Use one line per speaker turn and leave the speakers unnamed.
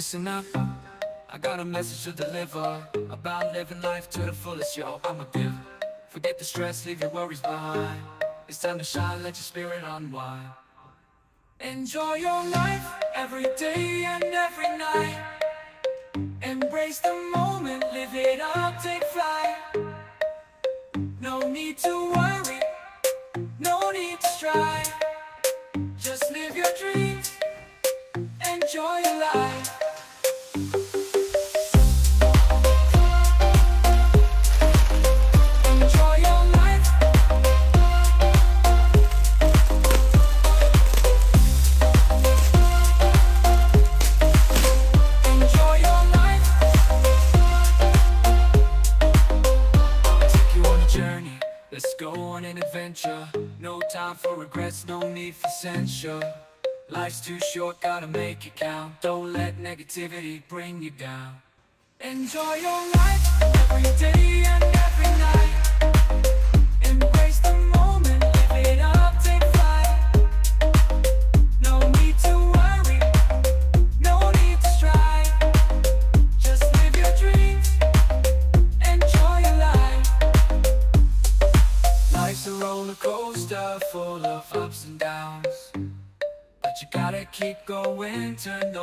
Listen up, I got a message to deliver about living life to the fullest, yo, I'm a giver. Forget the stress, leave your worries behind. It's time to shine, let your spirit unwind. Enjoy your life, every day and every night. Embrace the moment, live it up, take flight. No need to worry, no need to strive. Just live your dreams, enjoy your life. Enjoy your life. Enjoy your life. Take you on a journey, let's go on an adventure. No time for regrets, no need for censure. Life's too short, gotta make it count. Don't let negativity bring you down. Enjoy your life, every day and every night. Embrace the moment, live it up, take flight. No need to worry, no need to strive. Just live your dreams, enjoy your life. Life's a roller coaster full of ups and downs, but you gotta keep going, turn those